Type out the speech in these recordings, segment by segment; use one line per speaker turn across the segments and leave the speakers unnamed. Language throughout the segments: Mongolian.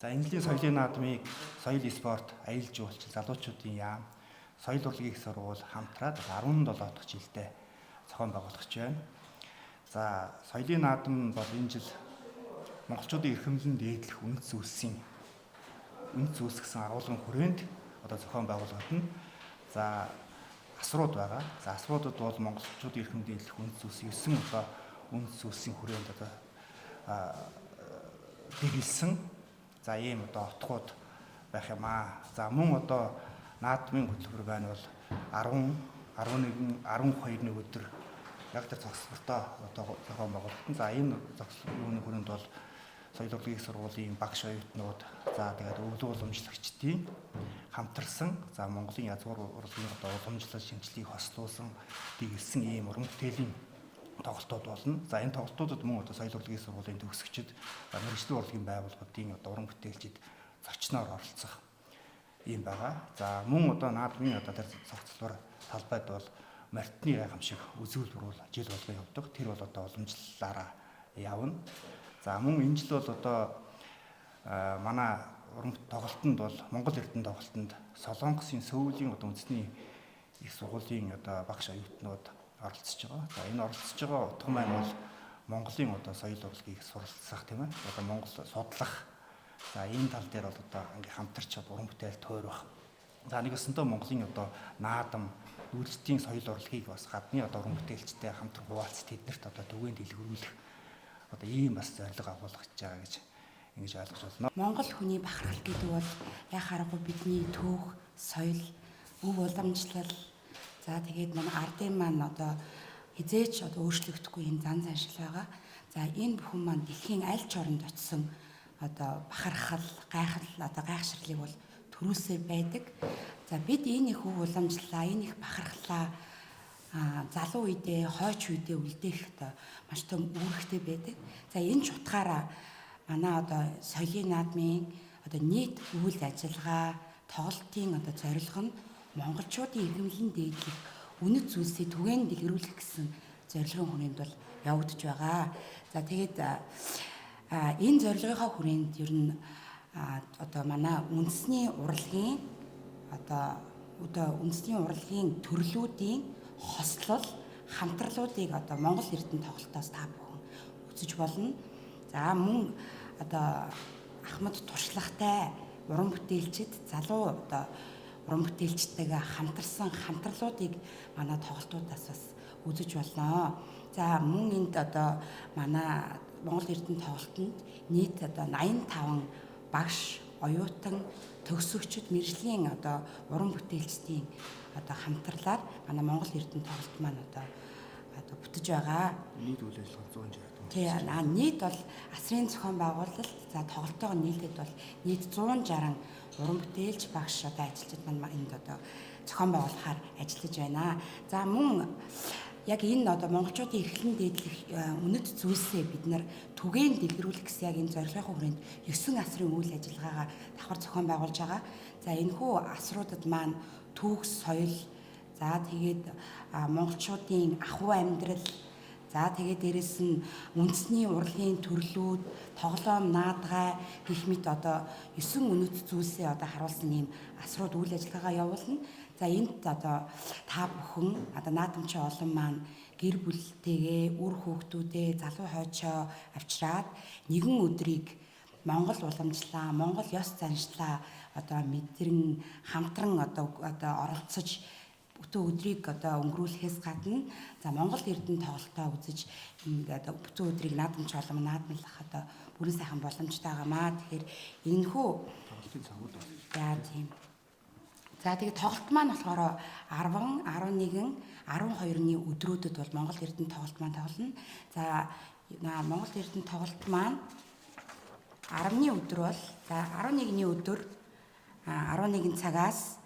За Английн соёлын наадмыг соёл спорт, аялал жуулчлал, залуучуудын яам, соёл урлагийн их сургууль хамтраад 17 дахь жилдээ зохион байгуулагдаж байна. За соёлын наадам бол энэ жил монголчуудын эрхэмлэн дээдлэх үнэт зүйлсгсэн агуулгын хүрээнд зохион байгуулагдана. За асрууд байгаа. За асруудад бол монголчуудын эрхэмлэн дээдлэх үнэт зүйлсийн 9 үнэт зүйлсийн хүрээнд дэглэсэн. За ийм отгууд байх юм аа. За мөн наадмын хөтөлбөр байна бол 10, 11, 12-ны өдөр яг тэр цогцлолтоо зохион байгуулагдсан. За энэ зохиолын хүрээнд бол соёл урлагийн их сургуулийн багш оюутнууд, за тэгээд өвлөө уламжлагчдын хамтарсан, за Монголын язгуур урлагийн уламжлал шинжилгээг хослуулсан дэглэсэн ийм уран бүтээлийн тоглолтууд болно. За энэ тоглолтуудад мөн соёл урлагийн сургуулийн төгсөгчид, мэргэжлийн урлагийн байгууллагуудын уран бүтээлчид зочноор оролцох юм байгаа. За мөн наадмын тэр цогцлбор талбайд бол мартны гайхамшиг үзүүлбэр бол жил болгон явдаг. Тэр бол уламжлалаараа явна. За мөн энэ жил бол манай уран тоглолтод бол Монгол Эрдэнэ тоглолтод Солонгосын Сөүлийн үндэсний их сургуулийн багш оюутнууд оролцож байгаа. За энэ оролцож байгаа утга маань бол Монголын соёл урлагийг суралцах тийм ээ. Монгол судлах. За энэ тал дээр бол ингээ хамтарч уран бүтээл тойрох. За нэг өсөндөө Монголын наадам, үйлдвэрийн соёл урлагийг бас гадны уран бүтээлчтэй хамтран хуваалц тэднэрт түгээн дэлгэрүүлэх ийм бас зорилго агуулгаж байгаа гэж ингэж ойлгож байна.
Монгол хүний бахархал гэдэг бол яхаарахгүй бидний түүх, соёл, өв уламжлал, за тэгээд манай ардын маань хизээч өөрчлөгдөхгүй энэ зан заншил байгаа. За энэ бүхэн маань дэлхийн аль ч оронд очисон бахархал, гайхширлыг бол төрүүлсээр байдаг. За бид энэ их өв уламжлалаа, энэ их бахархлаа залуу үедээ, хойч үедээ үлдээх маш том үүрэгтэй байдаг. За энэ ч утгаараа манай соёлын наадмын нийт үйл ажиллагаа, тоглолтын зорилго нь монголчуудын эрхэмлэн дээдлэх үнэт зүйлсийг түгээн дэлгэрүүлэх гэсэн зорилгын хүрээнд бол явагдаж байгаа. За тэгээд энэ зорилгынхаа хүрээнд ер нь манай үндэсний урлагийн урлагийн төрлүүдийн хослол, хамтралуудыг Монгол Эрдэнэ тоглолтоос та бүхэн үзэж болно. За мөн ахмад туршлагатай уран бүтээлчид, залуу уран бүтээлчтэйгээ хамтарсан хамтралуудыг манай тоглолтуудаас бас үзэж болно. За мөн энд манай Монгол Эрдэнэ тоглолтод нийт 85 багш, оюутан, төгсөгчд, мэргэжлийн уран бүтээлчдийн хамтарлаар манай Монгол Эрдэнэ тоглолт маань бүтэж байгаа.
Нийт үйл ажиллагаа 160.
Тийм, нийт бол асрын зохион байгуулалт, за тоглолтоо нийлээд бол нийт 160 уран бүтээлч багш ажилчид маань энд зохион байгуулахаар ажиллаж байна. За мөн яг энэ монголчуудын эрхлэн дээдлэх үнэт зүйлсээ бид нар түгээн дэлгэрүүлэх гэсэн яг энэ зорилгын хүрээнд 9 асрын үйл ажиллагаагаа давхар зохион байгуулж байгаа. За энэхүү асруудад маань түүх, соёл, за тэгээд монголчуудын ахуй амьдрал, за тэгээд дээрэс нь үндэсний урлагийн төрлүүд, тоглоом, наадгай гэх мэт 9 үнэт зүйлсээ харуулсан ийм асрууд үйл ажиллагаагаа явуулна. За энд та бүхэн наадамчин олон маань гэр бүлтэйгээ, үр хүүхдүүдээ, залуу хойчоо авчираад нэгэн өдрийг Монгол уламжлаа, Монгол ёс заншлаа мэдрэн хамтран оролцож бүтэн өдрийг өнгөрүүлэхээс гадна за Монгол Эрдэнэ тоглолтоо үзэж бүтэн өдрийг наадамч олон наадмлах бүрэн сайхан боломжтой байгаамаа. Тэгэхээр энэхүү
Тоглолтын цагууд
яа тийм. За тэгээд тоглолт маань болохоор 10, 11, 12-ны өдрүүдэд бол Монгол Эрдэнэ тоглолт маань тоглоно. За Монгол Эрдэнэ тоглолт маань 10-ны өдөр бол за 11-ний өдөр 11 цагаас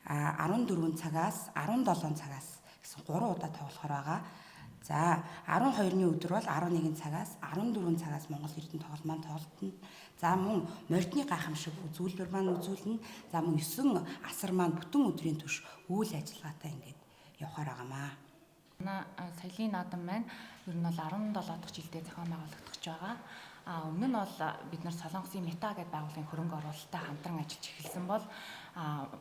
14 цагаас 17 цагаас гэсэн 3 удаа тоглохоор байгаа. За 12-ны өдөр бол 11 цагаас 14 цагаас Монгол Эрдэнэ тоглолт маань тоглолтно. За мөн мордны гайхамшиг үзүүлбэр маань үзүүлнэ. За мөн 9 асар маань бүтэн өдрийн турш үйл ажиллагаатай ингээд явахаар байгаамаа.
Манай соёлын наадам маань ер нь бол 17 дахь жилдээ зохион байгуулагдаж байгаа. Өмнө нь бол бид нар Солонгосын Мета гэдэг байгууллагын хөрөнгө оруулалттай хамтран ажиллаж эхэлсэн бол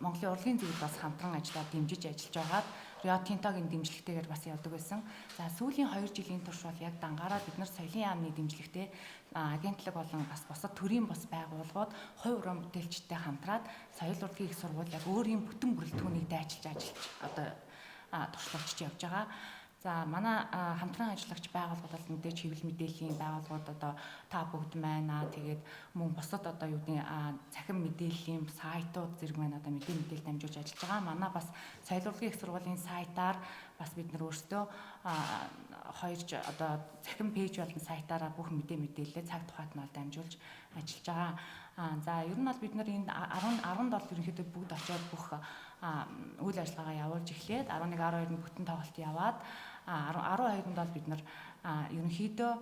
Монголын урлагийн зөвлөлд бас хамтран ажиллаад дэмжиж ажиллаж байгаад Rio Tinto-гийн дэмжлэгтэйгээр бас явдаг байсан. За сүүлийн 2 жилийн турш бол яг дангаараа бид нар соёлын яамны дэмжлэгтэй агентлаг болон бас бусад төрийн бас байгууллагууд хувь уран бүтээлчтэй хамтраад соёл урлагийн их сургууль яг өөрийн бүтэн бүрэлдэхүүнийг дайчилж туршлагачж явж байгаа. За манай хамтран ажиллагч байгууллагууд бол мэдээж хэвлэл мэдээллийн байгууллагууд одоо та бүгд байна. Тэгээд мөн бусад одоо юу гэдэг цахим мэдээллийн сайтууд зэрэг байна. Одоо мэдээлэл дамжуулж ажиллаж байгаа. Манай бас соёл урлагийн их сургуулийн сайтаар бас бид нар өөрсдөө хоёр одоо цахим пэйж болон сайтаараа бүх мэдээлэлээ цаг тухайд нь дамжуулж ажиллаж байгаа. За ер нь бол бид нар энэ 17 ерөнхийдөө бүгд очиод бүх үйл ажиллагаа явуулж эхлээд 11 12-нд бүтэн тоглолт яваад 12-нд бол бид нар ерөнхийдөө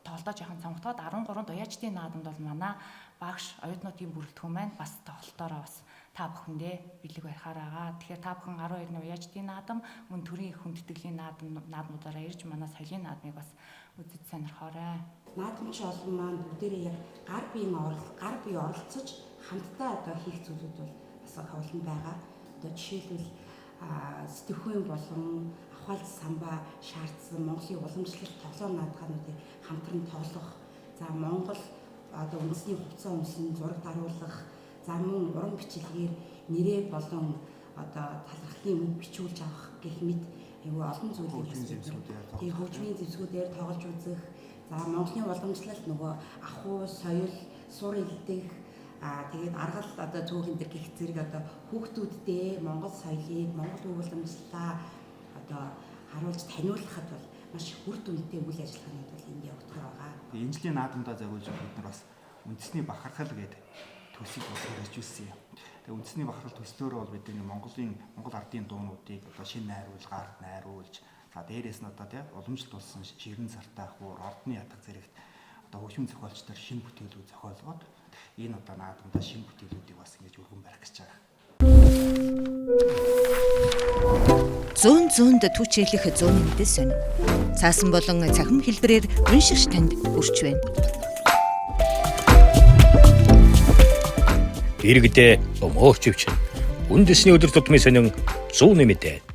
тоглолтоо жоохон цомгтоод 13-нд уяачдын наадамд бол манай багш оюутнуудын бүрэлдэхүүн маань бас тоглолтоороо бас та бүхэндээ бэлэг барихаар байгаа. Тэгэхээр та бүхэн 12-ны уяачдын наадам мөн төрийн их хүндэтгэлийн наадмуудаараа ирж манай соёлын наадмыг бас үзэж сонирхоорой.
Наадамч олон маань бүгдээрээ яг гар бие оролцож хамтдаа одоо хийх зүйлүүд бол бас олон байгаа. Одоо жишээлбэл сэтгхүйн болон ахвал самбаа шаардсан Монголын уламжлалт тоглоом наадмуудыг хамтран тоглох. За Монгол одоо үндэсний хувцас өмсөн зураг даруулах, за мөн уран бичлэгээр нэрээ болон одоо талархлын үг бичүүлж авах гэх мэт айгүй олон зүйлийг тийм хөгжмийн зэвсгүүдээр тоглож үзэх. За Монголын уламжлалт нөгөө ахуй, соёл, сур элдэх тэгээд аргал одоо цөөхөн төр гих зэрэг одоо хүүхдүүддээ Монгол соёлыг, Монгол үйл уламжлалаа одоо харуулж таниулахад бол маш үр дүнтэй үйл ажиллагаанууд бол энд явагдах байгаа.
Энэ жилийн наадамдаа загуулж бид нар бас үндэсний бахархал гэдэг төсийг бас хэрэгжүүлсэн юм. Тэгээ үндэсний бахархал төслөөрөө бол бидний Монгол ардын дуунуудыг одоо шинэ найруулж за дээрээс нь одоо тийм уламжлалт болсон ширэн сартаа хуур ордны ятг зэрэгт одоо хөгжмийн зохиолч нар шинэ бүтээлүүд зохиолгоод энэ одоо наадамдаа шинэ бүтээлүүдийг бас ингэж өргөн барих гэж байгаа.
Зүүнд түчээлэх зүүн мэдээ сонь. Цаасан болон цахим хэлбэрээр уншигч танд хүрч байна.
Иргэдээ өмөөч өвчин. Үндэсний өдөр тутмын сонин зүүн мэдээ.